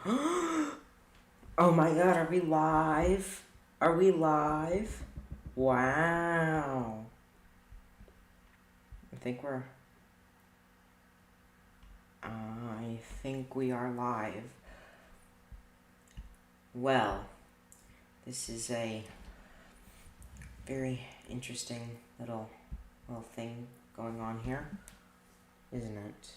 Oh my god, are we live? Are we live? Wow. I think we are live. Well, this is a very interesting little thing going on here, isn't it?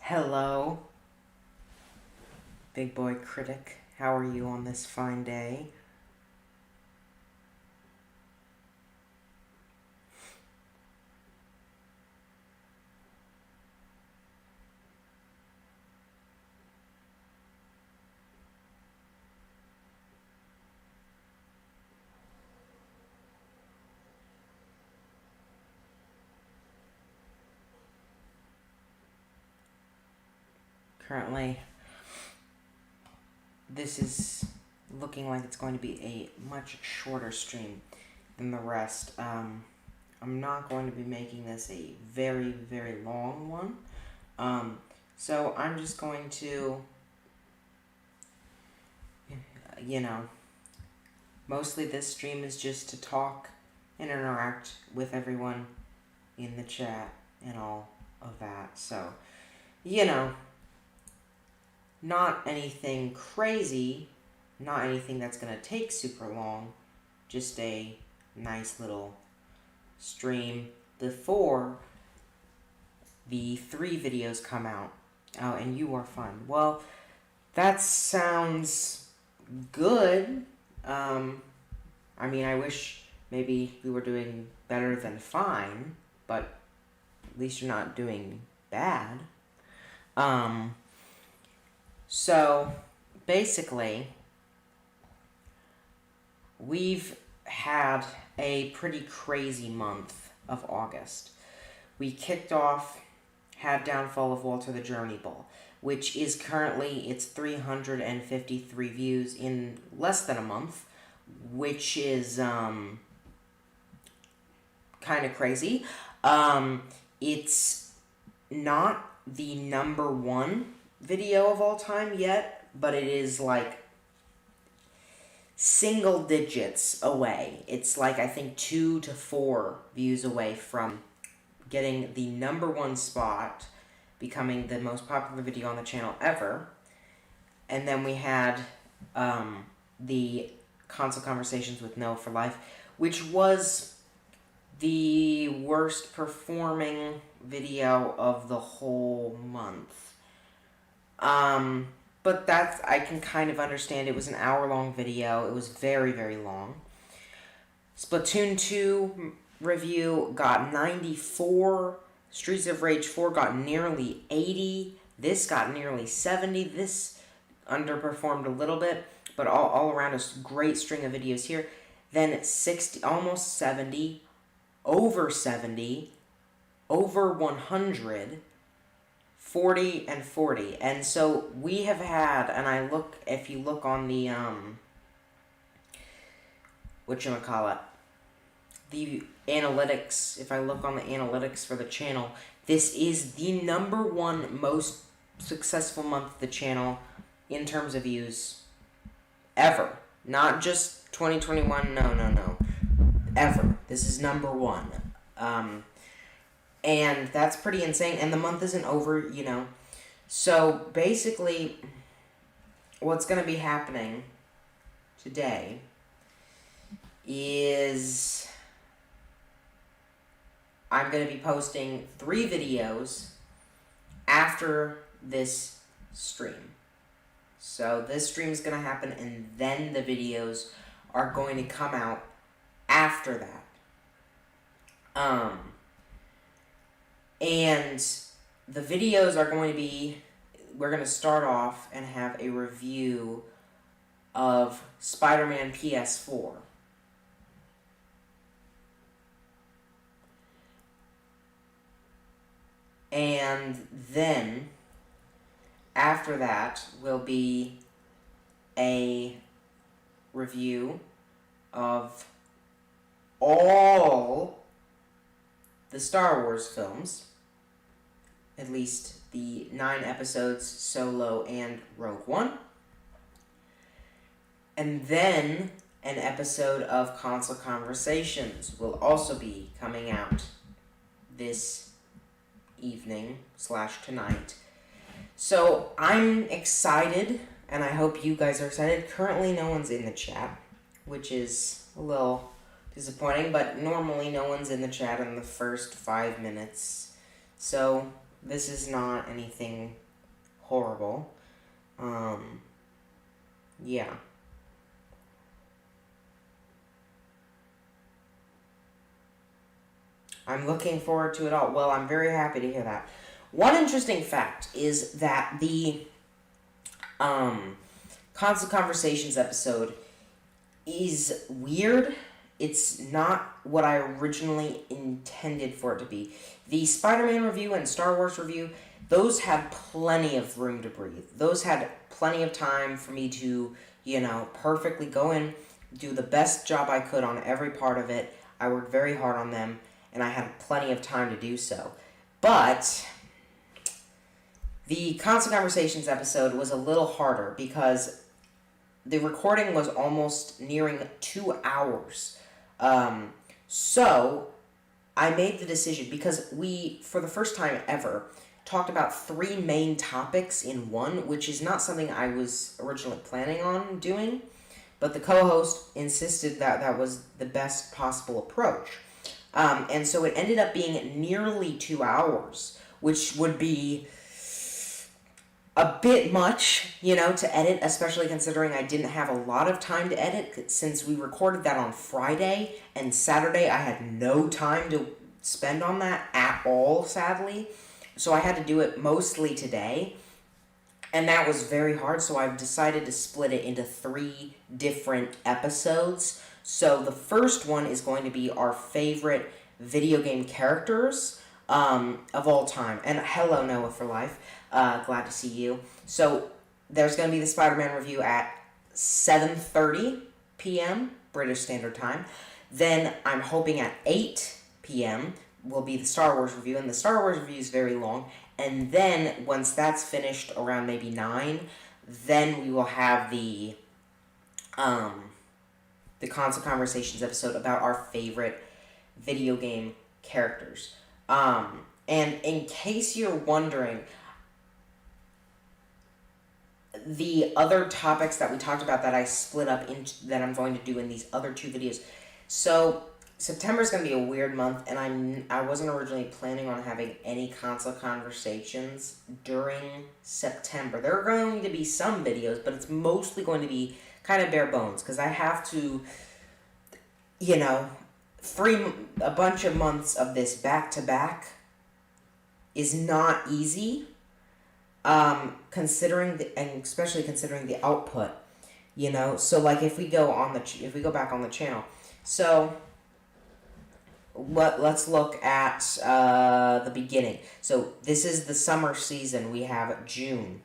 Hello, big boy critic. How are you on this fine day? Currently, this is looking like it's going to be a much shorter stream than the rest. I'm not going to be making this a very, very long one. So I'm just going to, mostly this stream is just to talk and interact with everyone in the chat and all of that. So, not anything crazy, not anything that's going to take super long, just a nice little stream before the 3 videos come out. Oh, and you are fun. Well, that sounds good. I mean, I wish maybe we were doing better than fine, but at least you're not doing bad. So, basically, we've had a pretty crazy month of August. We kicked off, had Downfall of Walter the Journey Ball, which is currently, it's 353 views in less than a month, which is, kind of crazy. It's not the #1 video of all time yet, but it is like single digits away. It's like, I think, 2 to 4 views away from getting the #1 spot, becoming the most popular video on the channel ever. And then we had the Console Conversations with Noah for Life, which was the worst performing video of the whole month. But that's, I can kind of understand. It was an hour-long video. It was very, very long. Splatoon 2 review got 94. Streets of Rage 4 got nearly 80. This got nearly 70. This underperformed a little bit, but all around a great string of videos here. Then 60, almost 70, over 70, over 100, 40, and 40. And so we have had, and if you look on the, whatchamacallit, the analytics, if I look on the analytics for the channel, this is the #1 most successful month of the channel in terms of views ever. Not just 2021, no. Ever. This is #1. And that's pretty insane. And the month isn't over, So basically, what's going to be happening today is I'm going to be posting 3 videos after this stream. So this stream is going to happen, and then the videos are going to come out after that. And the videos are going to be, we're going to start off and have a review of Spider-Man PS4. And then, after that, will be a review of all the Star Wars films, at least the 9 episodes, Solo and Rogue One. And then an episode of Console Conversations will also be coming out this evening / tonight. So I'm excited, and I hope you guys are excited. Currently, no one's in the chat, which is a little disappointing, but normally no one's in the chat in the first 5 minutes. So this is not anything horrible. Yeah. I'm looking forward to it all. Well, I'm very happy to hear that. One interesting fact is that the Console Conversations episode is weird. It's not what I originally intended for it to be. The Spider-Man review and Star Wars review, those had plenty of room to breathe. Those had plenty of time for me to, perfectly go in, do the best job I could on every part of it. I worked very hard on them, and I had plenty of time to do so. But the Console Conversations episode was a little harder because the recording was almost nearing 2 hours. So I made the decision, because we, for the first time ever, talked about 3 main topics in one, which is not something I was originally planning on doing, but the co-host insisted that that was the best possible approach. And so it ended up being nearly 2 hours, which would be a bit much, to edit, especially considering I didn't have a lot of time to edit, since we recorded that on Friday, and Saturday I had no time to spend on that at all, sadly. So I had to do it mostly today, and that was very hard, so I've decided to split it into 3 different episodes. So the first one is going to be our favorite video game characters of all time. And hello, Noah for life. Glad to see you. So there's going to be the Spider-Man review at 7:30 p.m. British Standard Time. Then I'm hoping at 8 p.m. will be the Star Wars review. And the Star Wars review is very long. And then once that's finished around maybe 9, then we will have the Console Conversations episode about our favorite video game characters. And in case you're wondering, the other topics that we talked about that I split up into, that I'm going to do in these other 2 videos. So September is going to be a weird month, and I wasn't originally planning on having any Console Conversations during September. There are going to be some videos, but it's mostly going to be kind of bare bones, because I have to, a bunch of months of this back to back is not easy, especially considering the output, So like if we go back on the channel, so let's look at the beginning. So this is the summer season. We have June.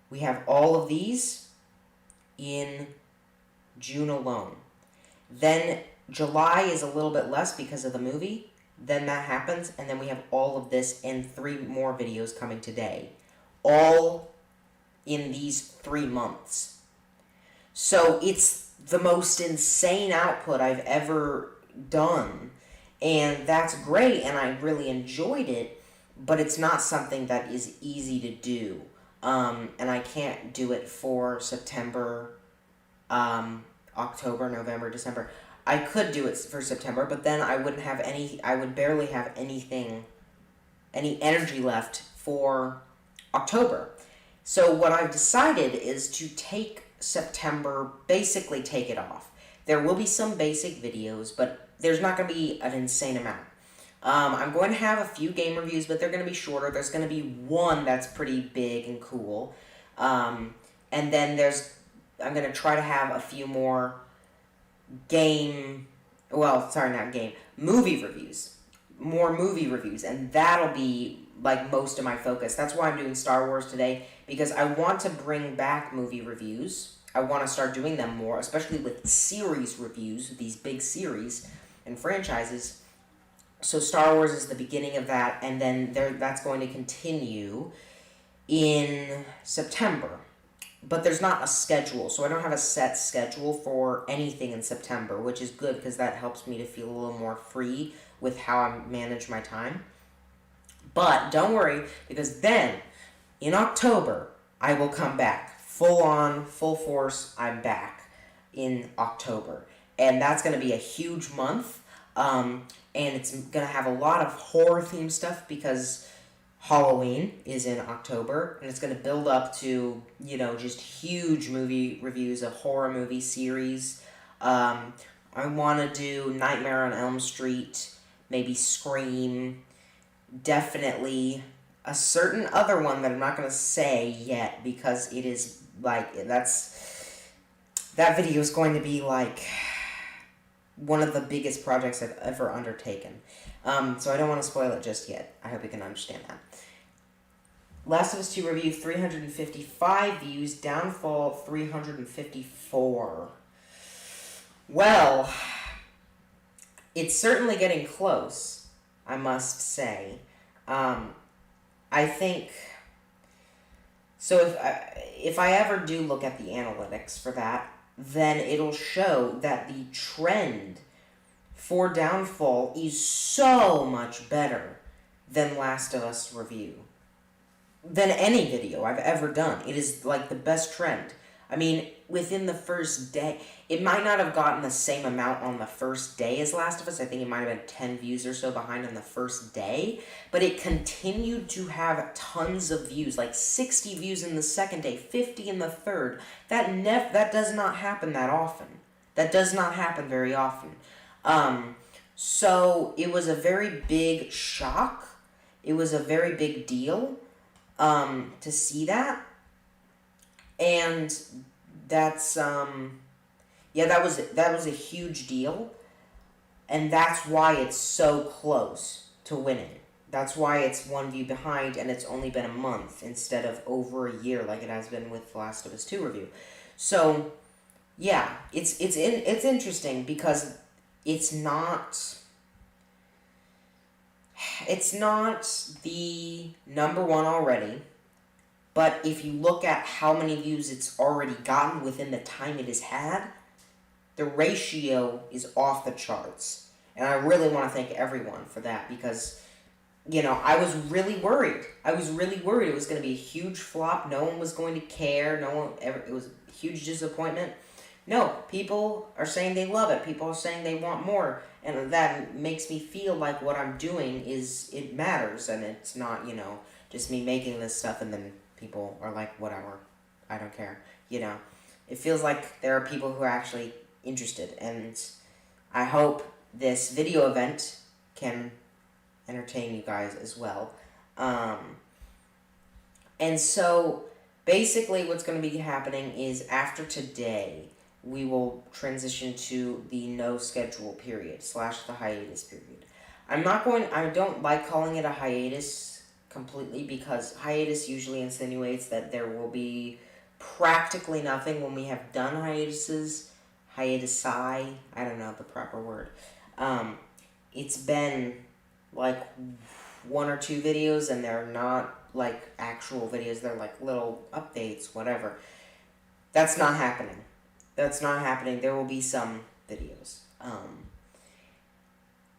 We have all of these in June alone. Then July is a little bit less because of the movie. Then that happens, and then we have all of this and 3 more videos coming today. All in these 3 months. So it's the most insane output I've ever done. And that's great, and I really enjoyed it, but it's not something that is easy to do. And I can't do it for September, October, November, December. I could do it for September, but then I would barely have any energy left for October. So what I've decided is to take September, basically take it off. There will be some basic videos, but there's not going to be an insane amount. I'm going to have a few game reviews, but they're going to be shorter. There's going to be one that's pretty big and cool. And then I'm going to try to have a few more movie reviews. more movie reviews, and that'll be like most of my focus. That's why I'm doing Star Wars today, because I want to bring back movie reviews. I want to start doing them more, especially with series reviews, these big series and franchises. So Star Wars is the beginning of that, and then that's going to continue in September. But there's not a schedule, so I don't have a set schedule for anything in September, which is good because that helps me to feel a little more free with how I manage my time. But don't worry, because then in October I will come back full on, full force. I'm back in October, and that's going to be a huge month. And it's going to have a lot of horror themed stuff because Halloween is in October, and it's going to build up to, just huge movie reviews of horror movie series. I want to do Nightmare on Elm Street, maybe Scream, definitely a certain other one that I'm not going to say yet because it is that video is going to be like one of the biggest projects I've ever undertaken. So I don't want to spoil it just yet. I hope you can understand that. Last of Us 2 review, 355 views. Downfall, 354. Well, it's certainly getting close, I must say. I think... So if I ever do look at the analytics for that, then it'll show that the trend for Downfall is so much better than Last of Us review. Than any video I've ever done. It is like the best trend. I mean, within the first day, it might not have gotten the same amount on the first day as Last of Us. I think it might have been 10 views or so behind on the first day. But it continued to have tons of views, like 60 views in the second day, 50 in the third. That does not happen that often. That does not happen very often. So it was a very big shock. It was a very big deal to see that. And that's that was a huge deal, and that's why it's so close to winning. That's why it's one view behind, and it's only been a month instead of over a year like it has been with Last of Us 2 review. So yeah, it's interesting because it's not the number one already. But if you look at how many views it's already gotten within the time it has had, the ratio is off the charts. And I really want to thank everyone for that because, I was really worried. I was really worried it was going to be a huge flop. No one was going to care. It was a huge disappointment. No, people are saying they love it. People are saying they want more. And that makes me feel like what I'm doing it matters. And it's not, just me making this stuff and then people are like, whatever, I don't care. It feels like there are people who are actually interested, and I hope this video event can entertain you guys as well. And so, basically what's going to be happening is after today, we will transition to the no schedule period / the hiatus period. I don't like calling it a hiatus completely because hiatus usually insinuates that there will be practically nothing when we have done hiatuses. Hiatusi, I don't know the proper word. It's been like one or two videos and they're not like actual videos, they're like little updates, whatever. That's not happening. There will be some videos.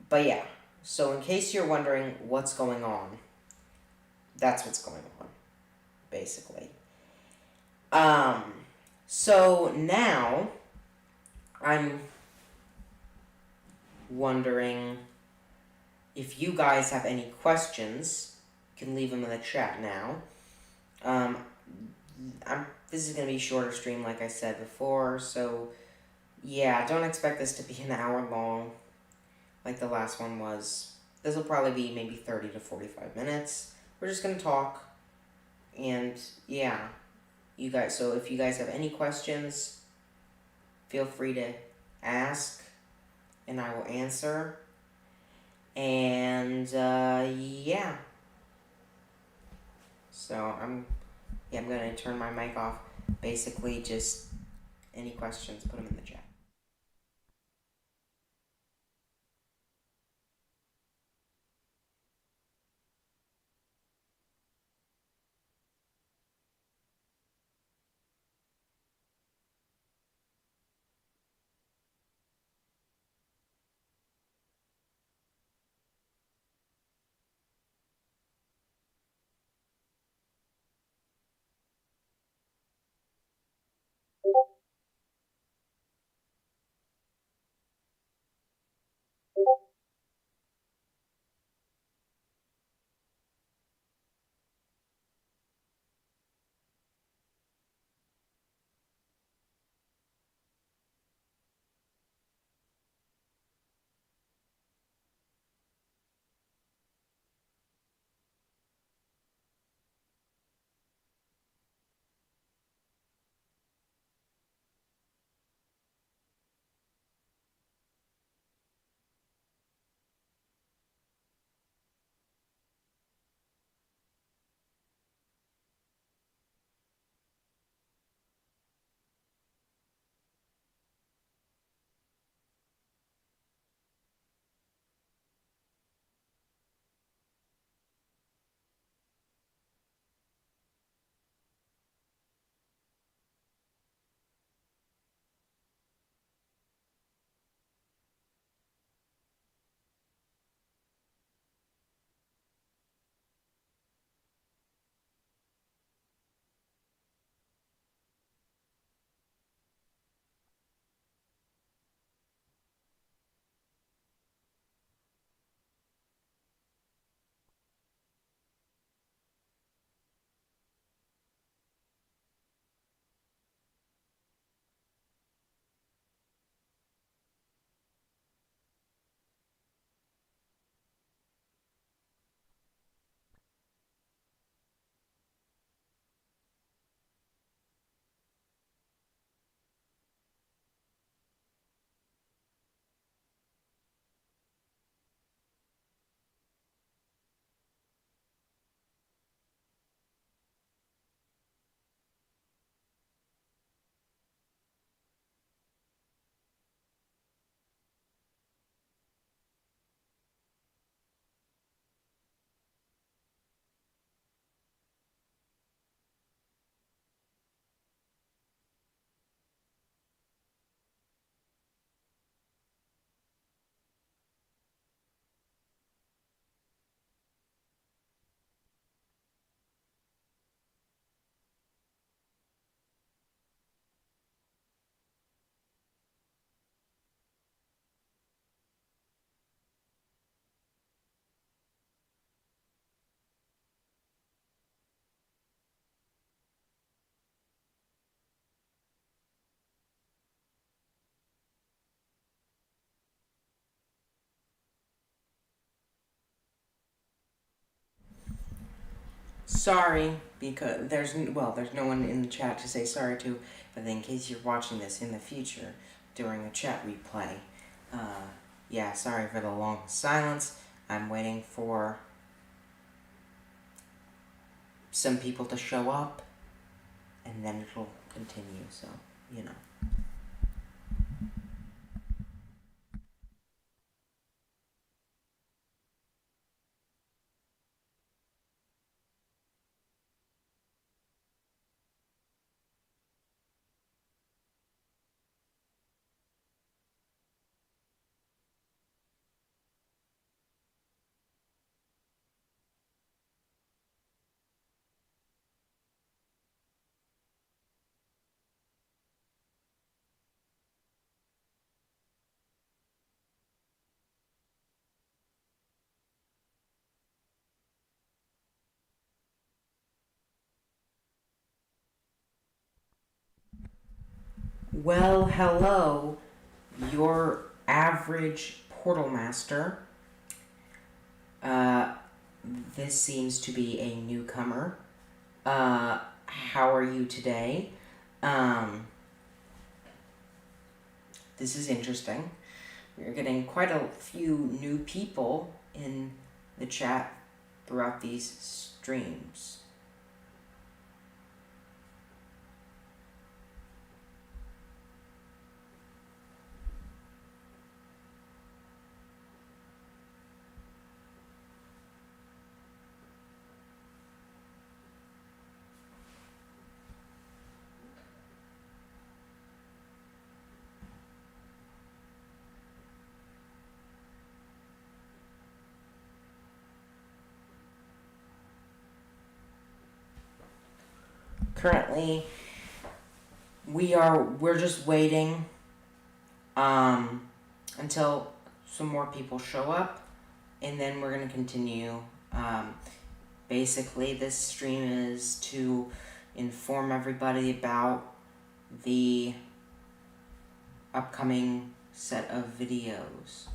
But yeah, so in case you're wondering what's going on, that's what's going on, basically. So now, I'm wondering if you guys have any questions. You can leave them in the chat now. This is going to be a shorter stream, like I said before, so yeah, don't expect this to be an hour long, like the last one was. This will probably be maybe 30 to 45 minutes. We're just going to talk, and yeah, so if you guys have any questions, feel free to ask, and I will answer. And yeah. So I'm gonna turn my mic off. Basically, just any questions, put them in the chat. Sorry, because there's no one in the chat to say sorry to, but in case you're watching this in the future during a chat replay, yeah, sorry for the long silence. I'm waiting for some people to show up, and then it'll continue. So you know. Well, hello, your average portal master. Uh, this seems to be a newcomer. How are you today? This is interesting. We're getting quite a few new people in the chat throughout these streams. Currently, we're just waiting until some more people show up, and then we're gonna continue. Basically, this stream is to inform everybody about the upcoming set of videos.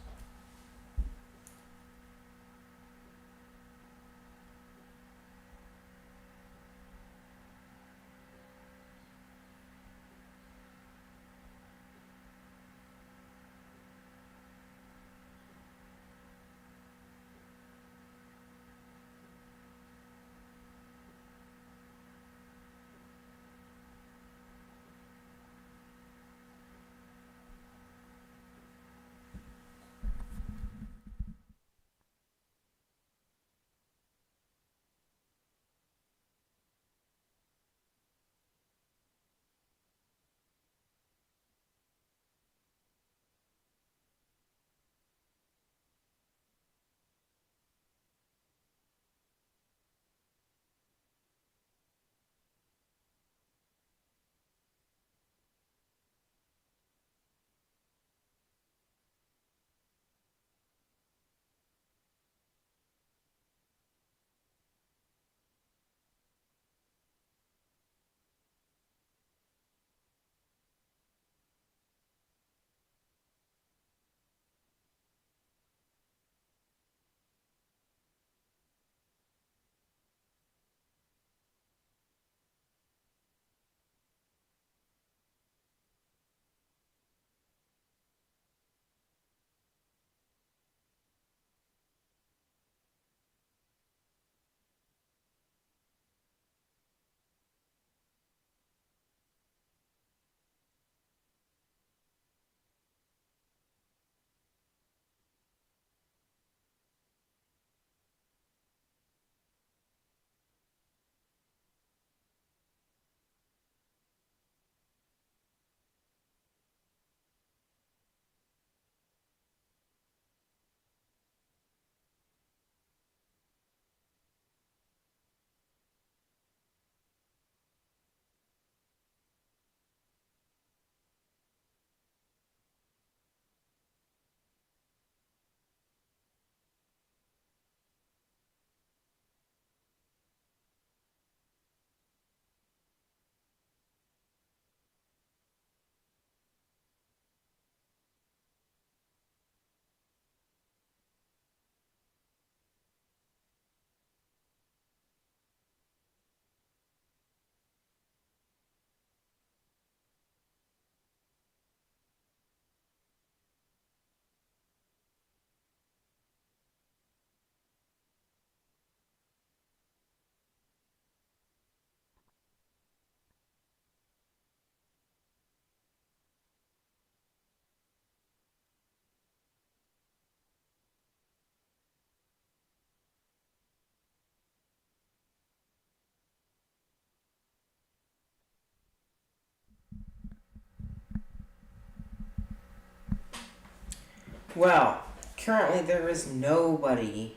Well, currently there is nobody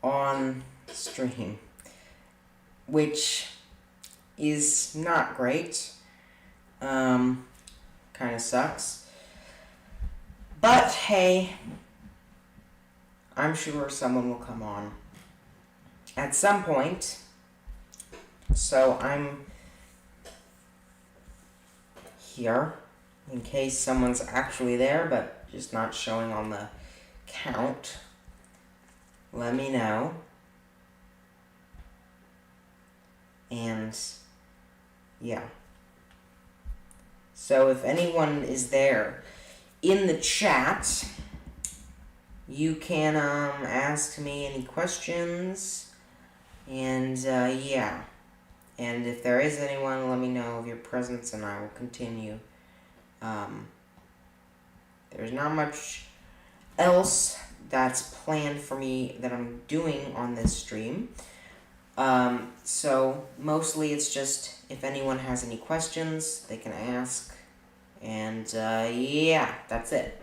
on stream, which is not great. Kind of sucks. But hey, I'm sure someone will come on at some point. So I'm here in case someone's actually there, but just not showing on the count. Let me know. And yeah. So if anyone is there in the chat, you can ask me any questions, and yeah. And if there is anyone, let me know of your presence, and I will continue. There's not much else that's planned for me that I'm doing on this stream. So mostly it's just if anyone has any questions, they can ask. And yeah, that's it.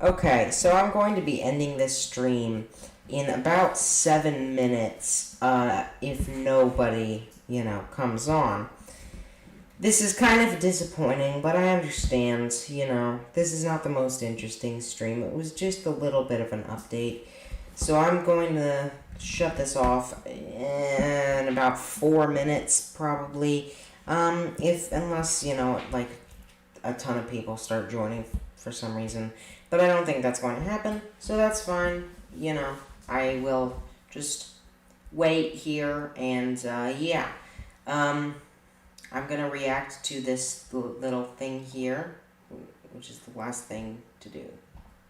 Okay, so I'm going to be ending this stream in about 7 minutes, if nobody, comes on. This is kind of disappointing, but I understand, this is not the most interesting stream. It was just a little bit of an update. So I'm going to shut this off in about 4 minutes, probably. Unless, like, a ton of people start joining for some reason. But I don't think that's going to happen, so that's fine. I will just wait here, and yeah. I'm going to react to this little thing here, which is the last thing to do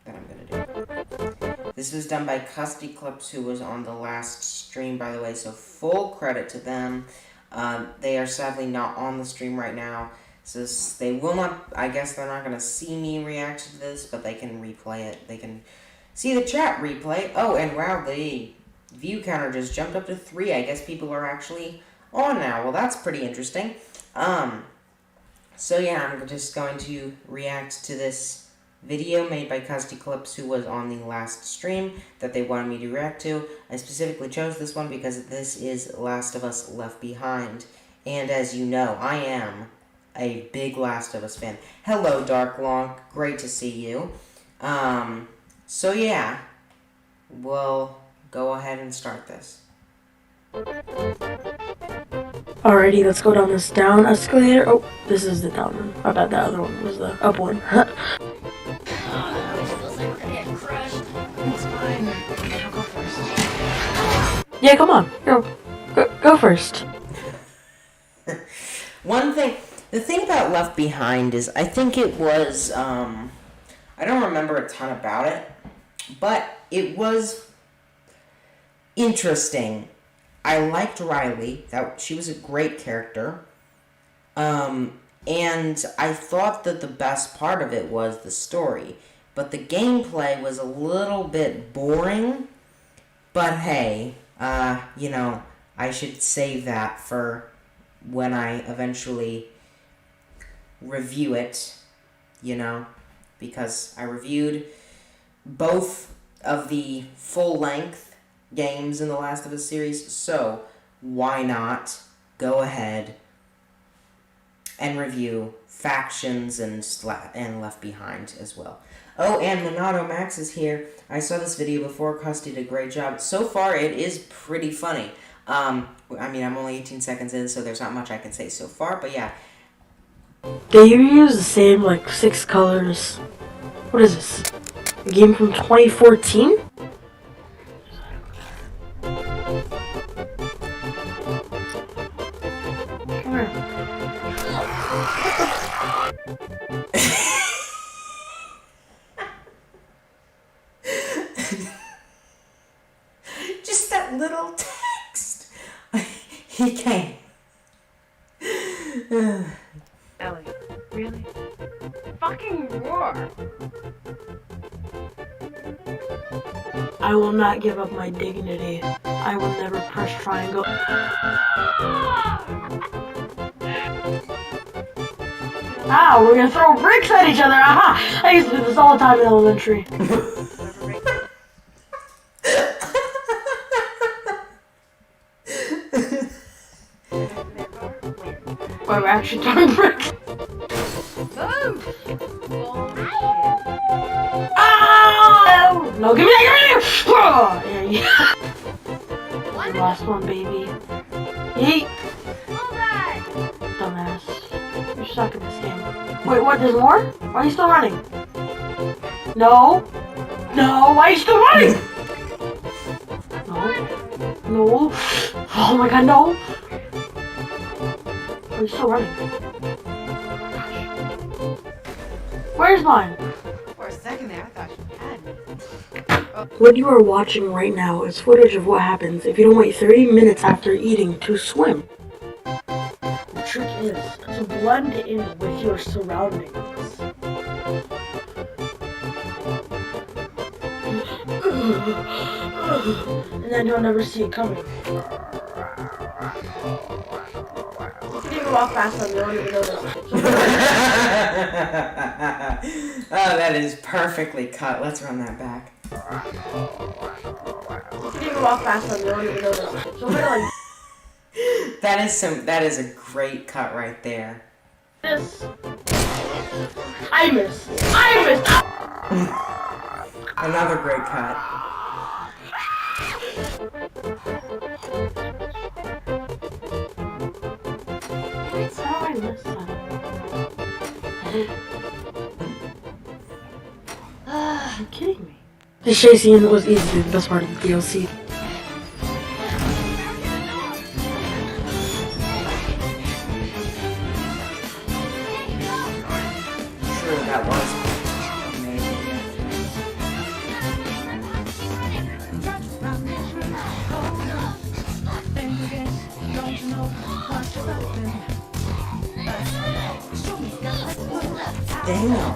that I'm going to do. This was done by Custody Clips, who was on the last stream, by the way, so full credit to them. They are sadly not on the stream right now, so they will not, I guess they're not going to see me react to this, but they can replay it. They can see the chat replay. Oh, and wow, the view counter just jumped up to 3. I guess people are actually on now. Well, that's pretty interesting. So yeah, I'm just going to react to this video made by Custody Clips, who was on the last stream that they wanted me to react to. I specifically chose this one because this is Last of Us Left Behind. And as you know, I am a big Last of Us fan. Hello, Dark Long. Great to see you. So yeah, we'll go ahead and start this. Alrighty, let's go down this down escalator. Oh, this is the down one. I bet that other one was the up one. Yeah, come on. Go first. The thing about Left Behind is I think it was, I don't remember a ton about it, but it was interesting. I liked Riley. She was a great character. And I thought that the best part of it was the story. But the gameplay was a little bit boring. But hey, I should save that for when I eventually review it, because I reviewed both of the full-length games in the Last of Us series, so why not go ahead and review Factions and Left Behind as well. Oh, and Monado Max is here. I saw this video before. Custody did a great job. So far, it is pretty funny. I'm only 18 seconds in, so there's not much I can say so far, but yeah. They use the same, 6 colors. What is this? A game from 2014? Just that little text. He came. Ellie, really? Fucking roar! I will not give up my dignity. I will never press triangle. Ah, we're gonna throw bricks at each other. Aha! I used to do this all the time in elementary. Wait, we're actually throwing bricks. Ah! No, give me that! Yeah, yeah. Last one, baby. Yeet! Hold on! Dumbass. You're stuck in this game. Wait, what? There's more? Why are you still running? No! No! Why are you still running? No. No. Oh my god, no! Why are you still running? Where's mine? For a second there, I thought you had me. What you are watching right now is footage of what happens if you don't wait 30 minutes after eating to swim. The trick is to blend in with your surroundings. And then you'll never see it coming. You can even walk past them, you don't even notice. Oh, that is perfectly cut. Let's run that back. You can even walk past them, you don't even notice. So like That is a great cut right there. this. I missed. Another great cut. How I missed that? Are you kidding me? This chase scene was easily the best part of the DLC. True, that was amazing. Damn.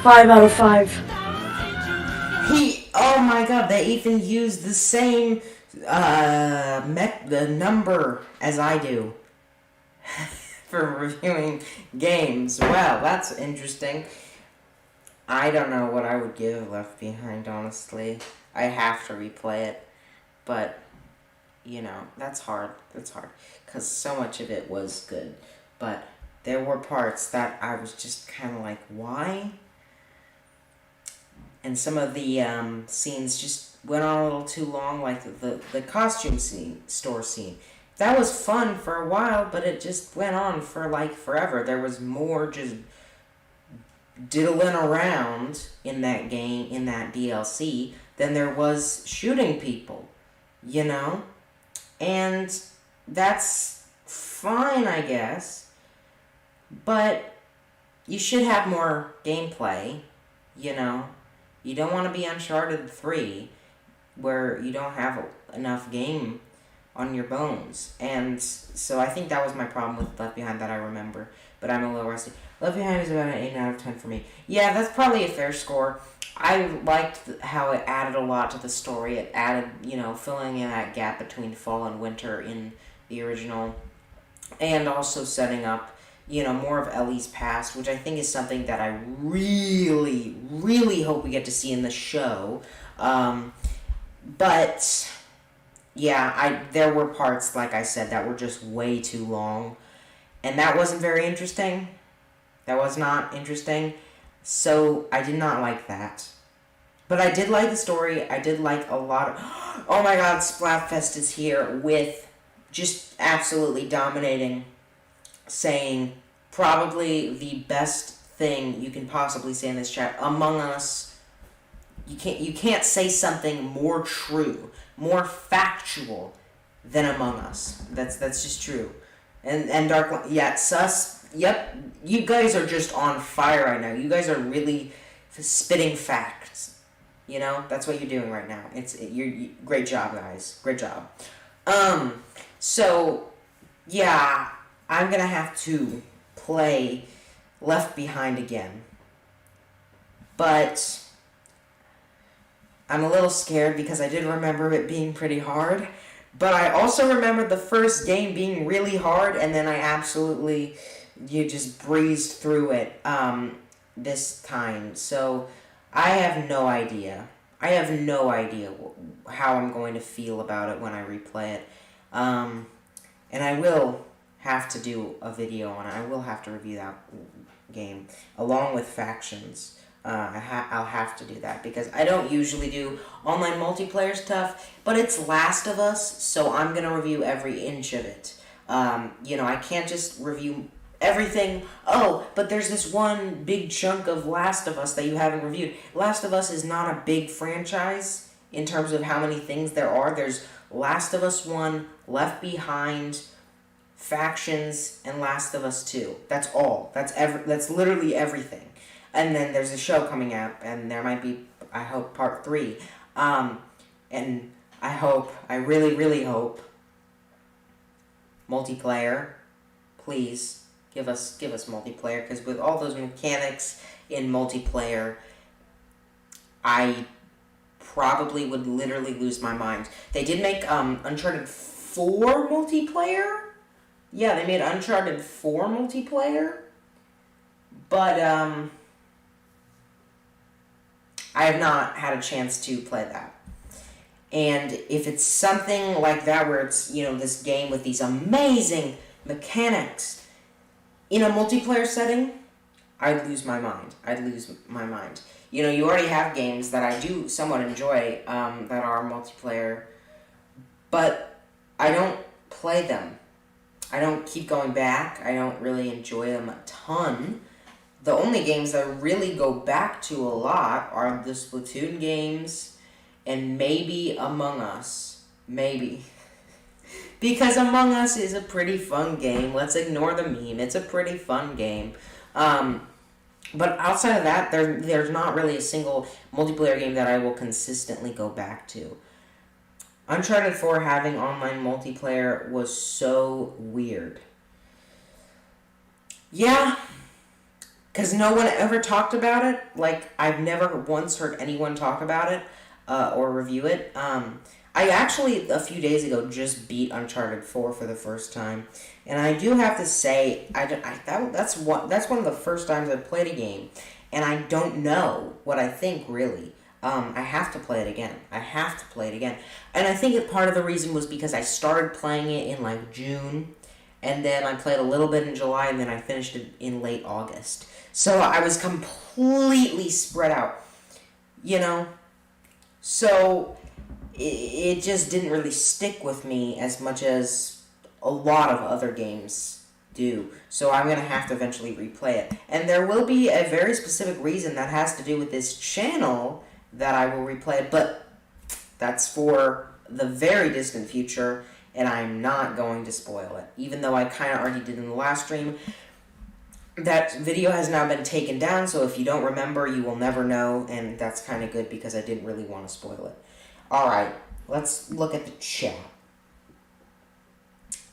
Five out of 5. Oh my god, they even use the same, the number as I do for reviewing games. Well, that's interesting. I don't know what I would give Left Behind, honestly. I have to replay it, but, you know, that's hard, because so much of it was good, but there were parts that I was just kind of like, why? And some of the scenes just went on a little too long, like the costume store scene. That was fun for a while, but it just went on for like forever. There was more just diddling around in that game, in that DLC, than there was shooting people, you know? And that's fine, I guess, but you should have more gameplay, you know? You don't want to be Uncharted 3, where you don't have enough game on your bones. And so I think that was my problem with Left Behind that I remember. But I'm a little rusty. Left Behind is about an 8 out of 10 for me. Yeah, that's probably a fair score. I liked how it added a lot to the story. It added, you know, filling in that gap between fall and winter in the original. And also setting up, you know, more of Ellie's past, which I think is something that I really, really hope we get to see in the show. But, yeah, there were parts, like I said, that were just way too long. And that wasn't very interesting. That was not interesting. So, I did not like that. But I did like the story. I did like a lot of... Oh my god, Splatfest is here with just absolutely dominating, saying probably the best thing you can possibly say in this chat. Among Us, you can't say something more true, more factual than Among Us. That's just true. And Dark, yeah, Sus, yep, you guys are just on fire right now. You guys are really spitting facts. You know, that's what you're doing right now. You great job, guys. Great job. So, yeah, I'm gonna have to play Left Behind again. But I'm a little scared because I did remember it being pretty hard. But I also remember the first game being really hard, and then you just breezed through it this time. So I have no idea. I have no idea how I'm going to feel about it when I replay it. And I will have to do a video on it. I will have to review that game along with Factions. I'll have to do that because I don't usually do online multiplayer stuff, but it's Last of Us, so I'm going to review every inch of it. I can't just review everything. Oh, but there's this one big chunk of Last of Us that you haven't reviewed. Last of Us is not a big franchise in terms of how many things there are. There's Last of Us 1, Left Behind, Factions, and Last of Us 2. That's all. That's literally everything. And then there's a show coming out, and there might be, I hope, part 3. And I really, really hope, multiplayer, please, give us multiplayer, because with all those mechanics in multiplayer, I probably would literally lose my mind. They did make Uncharted 4 multiplayer? Yeah, they made Uncharted 4 multiplayer, but I have not had a chance to play that. And if it's something like that where it's, this game with these amazing mechanics in a multiplayer setting, I'd lose my mind. You already have games that I do somewhat enjoy that are multiplayer, but I don't play them. I don't keep going back. I don't really enjoy them a ton. The only games that I really go back to a lot are the Splatoon games and maybe Among Us. Maybe. Because Among Us is a pretty fun game. Let's ignore the meme. It's a pretty fun game. But outside of that, there's not really a single multiplayer game that I will consistently go back to. Uncharted 4 having online multiplayer was so weird. Yeah, because no one ever talked about it. Like, I've never once heard anyone talk about it or review it. I actually, a few days ago, just beat Uncharted 4 for the first time. And I do have to say, that's one of the first times I've played a game. And I don't know what I think, really. I have to play it again. And I think part of the reason was because I started playing it in, June. And then I played a little bit in July, and then I finished it in late August. So I was completely spread out, So it just didn't really stick with me as much as a lot of other games do. So I'm going to have to eventually replay it. And there will be a very specific reason that has to do with this channel that I will replay it, but that's for the very distant future, and I'm not going to spoil it. Even though I kind of already did in the last stream, that video has now been taken down, so if you don't remember, you will never know, and that's kind of good because I didn't really want to spoil it. Alright, let's look at the chat.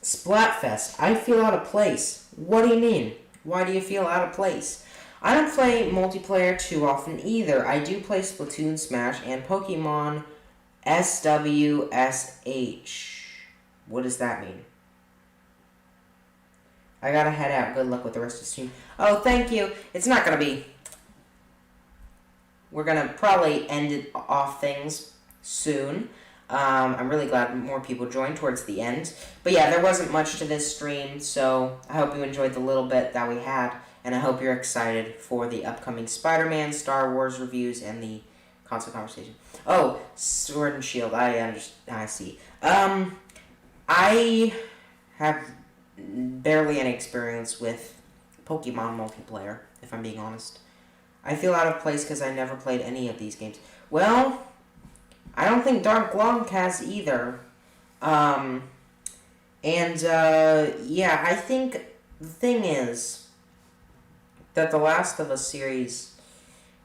Splatfest, I feel out of place. What do you mean? Why do you feel out of place? I don't play multiplayer too often either. I do play Splatoon, Smash, and Pokemon SWSH. What does that mean? I gotta head out. Good luck with the rest of the stream. Oh, thank you. It's not gonna be... We're gonna probably end it off things soon. I'm really glad more people joined towards the end. But yeah, there wasn't much to this stream, so I hope you enjoyed the little bit that we had, and I hope you're excited for the upcoming Spider-Man, Star Wars reviews, and the console conversation. Oh, Sword and Shield, I see. I have barely any experience with Pokemon multiplayer, if I'm being honest. I feel out of place because I never played any of these games. Well, I don't think Dark Long has either. Yeah, I think the thing is that the Last of Us series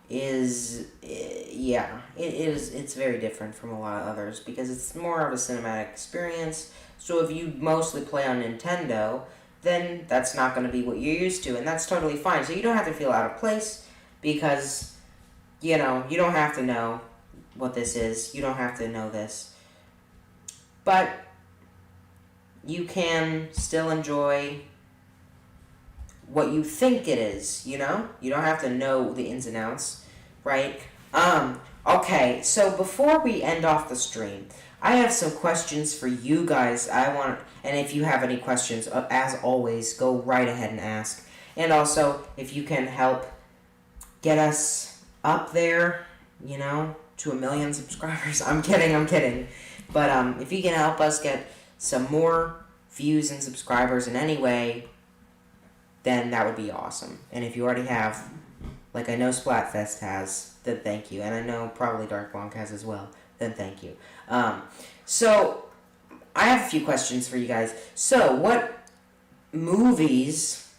is, it's very different from a lot of others because it's more of a cinematic experience. So if you mostly play on Nintendo, then that's not going to be what you're used to, and that's totally fine. So you don't have to feel out of place because, you don't have to know what this is. You don't have to know this. But you can still enjoy what you think it is, you know? You don't have to know the ins and outs, right? Okay, so before we end off the stream, I have some questions for you guys. And if you have any questions, as always, go right ahead and ask. And also, if you can help get us up there, you know, to 1 million subscribers. I'm kidding. But if you can help us get some more views and subscribers in any way, then that would be awesome. And if you already have, like I know Splatfest has, then thank you. And I know probably Dark Blanc has as well, then thank you. So, I have a few questions for you guys. So, what movies,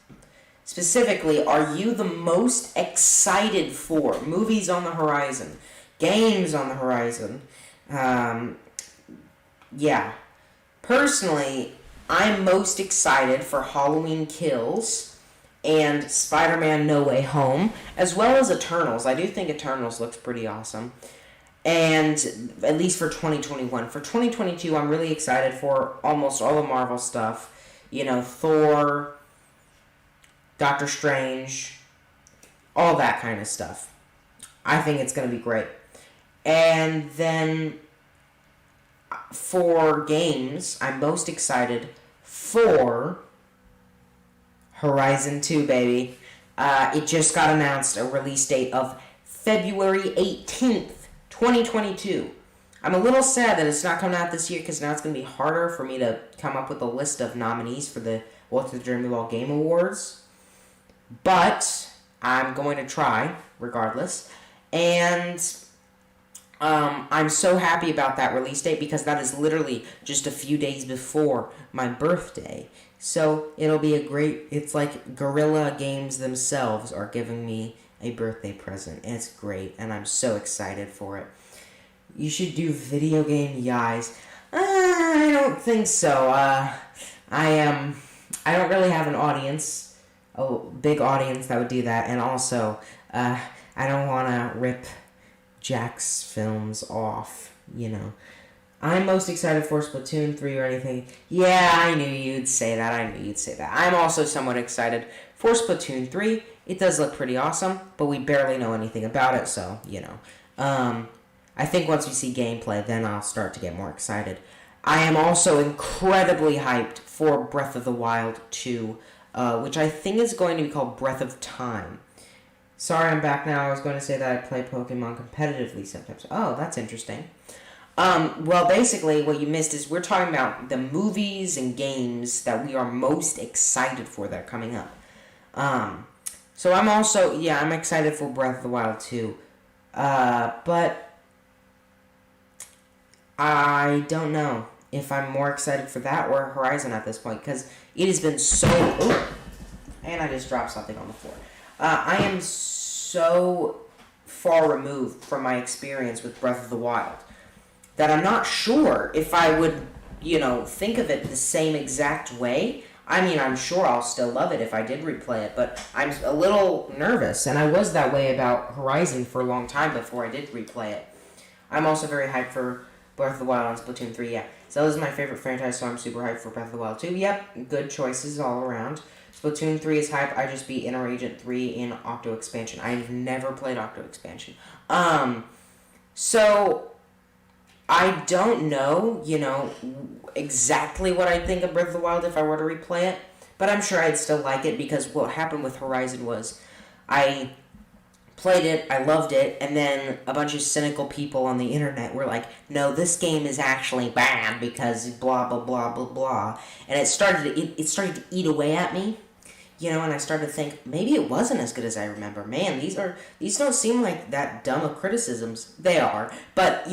specifically, are you the most excited for? Movies on the horizon. Games on the horizon. Yeah. Personally, I'm most excited for Halloween Kills and Spider-Man No Way Home, as well as Eternals. I do think Eternals looks pretty awesome. And at least for 2021. For 2022, I'm really excited for almost all the Marvel stuff. You know, Thor, Doctor Strange, all that kind of stuff. I think it's going to be great. And then for games, I'm most excited for Horizon 2, baby. It just got announced, a release date of February 18th, 2022. I'm a little sad that it's not coming out this year because now it's going to be harder for me to come up with a list of nominees for the Walk the Journey Wall Game Awards. But I'm going to try, regardless. And I'm so happy about that release date because that is literally just a few days before my birthday. So it'll be it's like Guerrilla Games themselves are giving me a birthday present. And it's great, and I'm so excited for it. You should do video game yais. I don't think so. I don't really have an audience, a big audience that would do that, and also, I don't want to rip Jack's films off, you know. I'm most excited for Splatoon 3 or anything. Yeah, I knew you'd say that. I'm also somewhat excited for Splatoon 3. It does look pretty awesome, but we barely know anything about it, so, you know. I think once we see gameplay, then I'll start to get more excited. I am also incredibly hyped for Breath of the Wild 2, which I think is going to be called Breath of Time. Sorry, I'm back now. I was going to say that I play Pokemon competitively sometimes. Oh, that's interesting. Well, basically, what you missed is we're talking about the movies and games that we are most excited for that are coming up. So I'm also, I'm excited for Breath of the Wild 2. But I don't know if I'm more excited for that or Horizon at this point, because it has been so... Ooh, and I just dropped something on the floor. I am so far removed from my experience with Breath of the Wild that I'm not sure if I would, think of it the same exact way. I mean, I'm sure I'll still love it if I did replay it, but I'm a little nervous, and I was that way about Horizon for a long time before I did replay it. I'm also very hyped for Breath of the Wild and Splatoon 3, yeah. Zelda's my favorite franchise, so I'm super hyped for Breath of the Wild 2. Yep, good choices all around. Splatoon 3 is hype. I just beat Inner Agent 3 in Octo Expansion. I've never played Octo Expansion. So I don't know, exactly what I think of Breath of the Wild if I were to replay it, but I'm sure I'd still like it because what happened with Horizon was I played it, I loved it, and then a bunch of cynical people on the internet were like, no, this game is actually bad because blah, blah, blah, blah, blah, and it started to eat away at me, and I started to think, maybe it wasn't as good as I remember. Man, these don't seem like that dumb of criticisms. They are, but,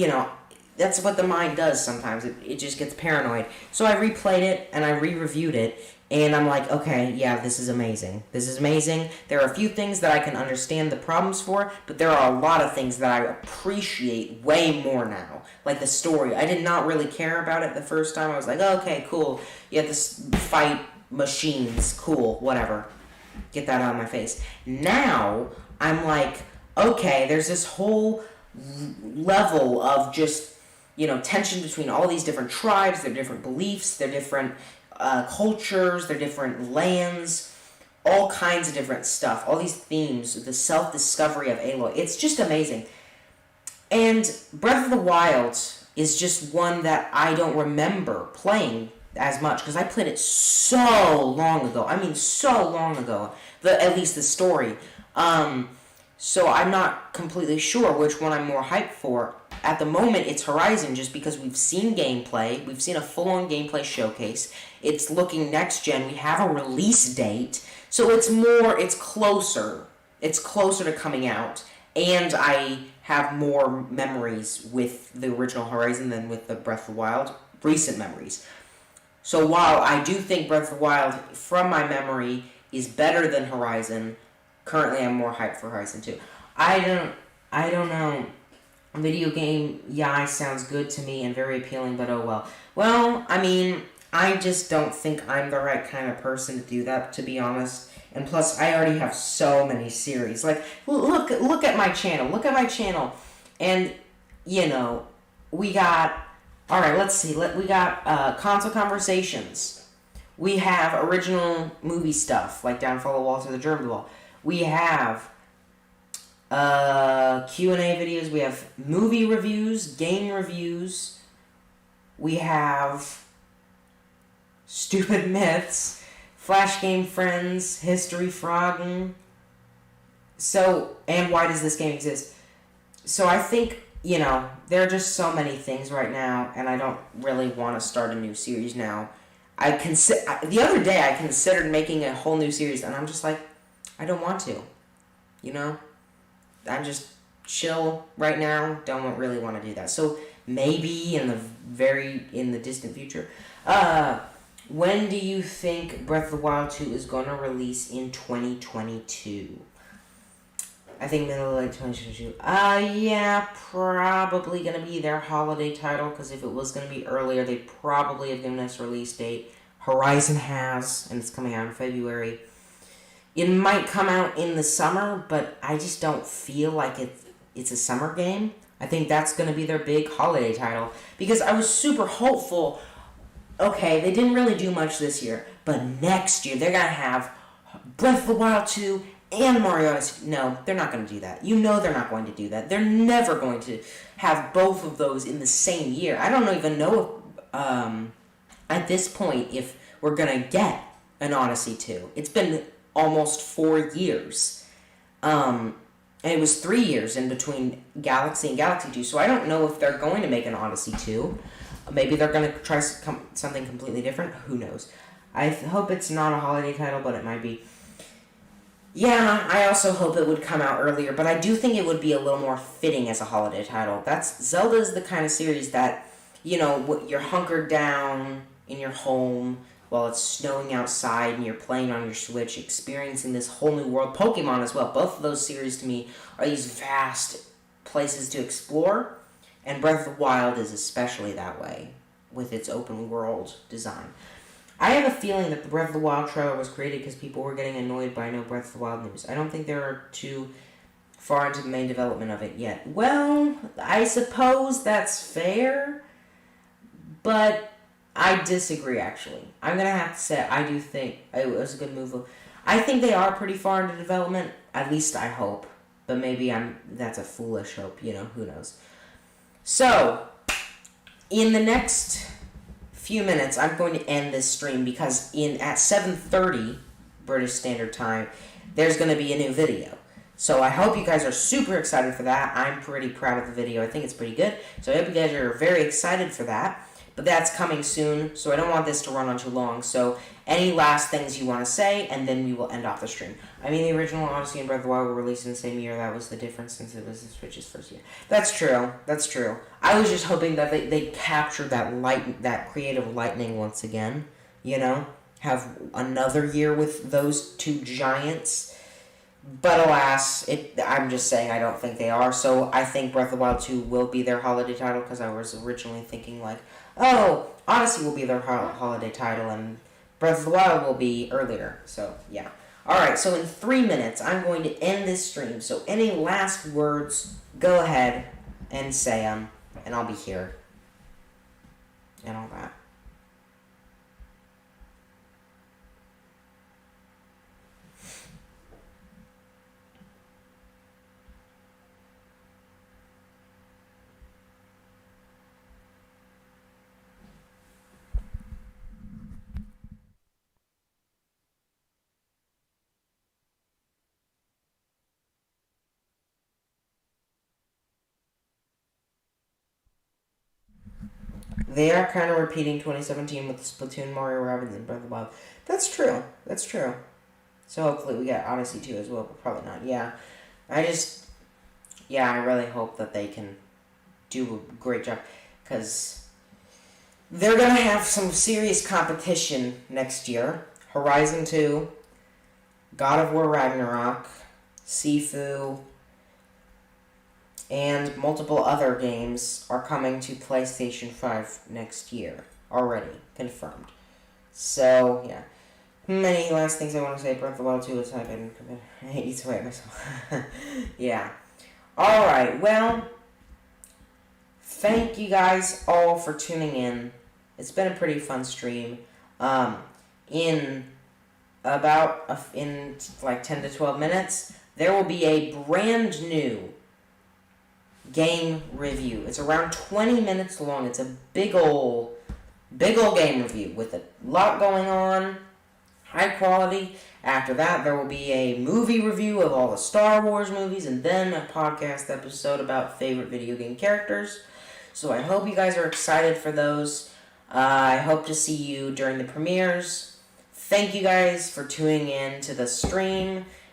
that's what the mind does sometimes. It just gets paranoid. So I replayed it, and I re-reviewed it, and I'm like, okay, yeah, this is amazing. This is amazing. There are a few things that I can understand the problems for, but there are a lot of things that I appreciate way more now. Like the story. I did not really care about it the first time. I was like, okay, cool. You have to fight machines. Cool, whatever. Get that out of my face. Now, I'm like, okay, there's this whole level of just, tension between all these different tribes, their different beliefs, their different cultures, their different lands, all kinds of different stuff, all these themes, the self-discovery of Aloy. It's just amazing. And Breath of the Wild is just one that I don't remember playing as much, because I played it so long ago. I mean, so long ago. At least the story. So I'm not completely sure which one I'm more hyped for. At the moment, it's Horizon, just because we've seen gameplay. We've seen a full-on gameplay showcase. It's looking next-gen. We have a release date. So it's closer. It's closer to coming out. And I have more memories with the original Horizon than with the Breath of the Wild. Recent memories. So while I do think Breath of the Wild, from my memory, is better than Horizon, currently I'm more hyped for Horizon 2. I don't know. Video game, yeah, sounds good to me and very appealing, but oh well. Well, I mean, I just don't think I'm the right kind of person to do that, to be honest. And plus, I already have so many series. Like, look at my channel. Look at my channel. And, we got... Alright, let's see. We got console conversations. We have original movie stuff, like Downfall of Walter the German Wall. We have Q&A videos. We have movie reviews, game reviews. We have stupid myths, Flash Game Friends, History Fragen. So, and why does this game exist? So I think, there are just so many things right now, and I don't really want to start a new series now. The other day I considered making a whole new series, and I'm just like, I don't want to. I'm just chill right now. Don't really want to do that. So maybe in the distant future. When do you think Breath of the Wild 2 is going to release in 2022? I think middle of 2022. Yeah, probably going to be their holiday title, because if it was going to be earlier, they probably have given us a release date. Horizon has, and it's coming out in February. It might come out in the summer, but I just don't feel like it's a summer game. I think that's going to be their big holiday title, because I was super hopeful. Okay, they didn't really do much this year, but next year they're going to have Breath of the Wild 2 and Mario Odyssey. No, they're not going to do that. They're not going to do that. They're never going to have both of those in the same year. I don't even know at this point if we're going to get an Odyssey 2. It's been almost 4 years. And it was 3 years in between Galaxy and Galaxy 2, so I don't know if they're going to make an Odyssey 2. Maybe they're going to try something completely different. Who knows? I hope it's not a holiday title, but it might be. Yeah, I also hope it would come out earlier, but I do think it would be a little more fitting as a holiday title. Zelda is the kind of series that, you're hunkered down in your home while it's snowing outside and you're playing on your Switch, experiencing this whole new world. Pokemon as well. Both of those series to me are these vast places to explore, and Breath of the Wild is especially that way with its open world design. I have a feeling that the Breath of the Wild trailer was created because people were getting annoyed by no Breath of the Wild news. I don't think they're too far into the main development of it yet. Well, I suppose that's fair, but I disagree, actually. I'm going to have to say I do think it was a good move. I think they are pretty far into development, at least I hope. But maybe that's a foolish hope, who knows. So, in the next few minutes, I'm going to end this stream because at 7:30 British Standard Time, there's going to be a new video. So I hope you guys are super excited for that. I'm pretty proud of the video. I think it's pretty good. So I hope you guys are very excited for that. But that's coming soon, so I don't want this to run on too long. So any last things you want to say, and then we will end off the stream. I mean, the original Odyssey and Breath of the Wild were released in the same year. That was the difference since it was the Switch's first year. That's true. That's true. I was just hoping that they captured that creative lightning once again. Have another year with those two giants. But alas, I'm just saying I don't think they are. So I think Breath of the Wild 2 will be their holiday title, because I was originally thinking Odyssey will be their holiday title, and Breath of the Wild will be earlier. So, yeah. Alright, so in 3 minutes, I'm going to end this stream. So any last words, go ahead. and say them, and I'll be here. And all that. They are kind of repeating 2017 with Splatoon, Mario Rabbids, and Breath of the Wild. That's true. That's true. So hopefully we get Odyssey 2 as well, but probably not. Yeah. I really hope that they can do a great job. Because they're going to have some serious competition next year. Horizon 2, God of War Ragnarok, Sifu, and multiple other games are coming to PlayStation 5 next year. Already confirmed. So, yeah. Many last things I want to say. Breath of the Wild 2 is happening. I hate to wait myself. Yeah. Alright, well, thank you guys all for tuning in. It's been a pretty fun stream. In like 10 to 12 minutes, there will be a brand new game review. It's around 20 minutes long. It's a big ol' game review with a lot going on, high quality. After that, there will be a movie review of all the Star Wars movies, and then a podcast episode about favorite video game characters. So I hope you guys are excited for those. I hope to see you during the premieres. Thank you guys for tuning in to the stream,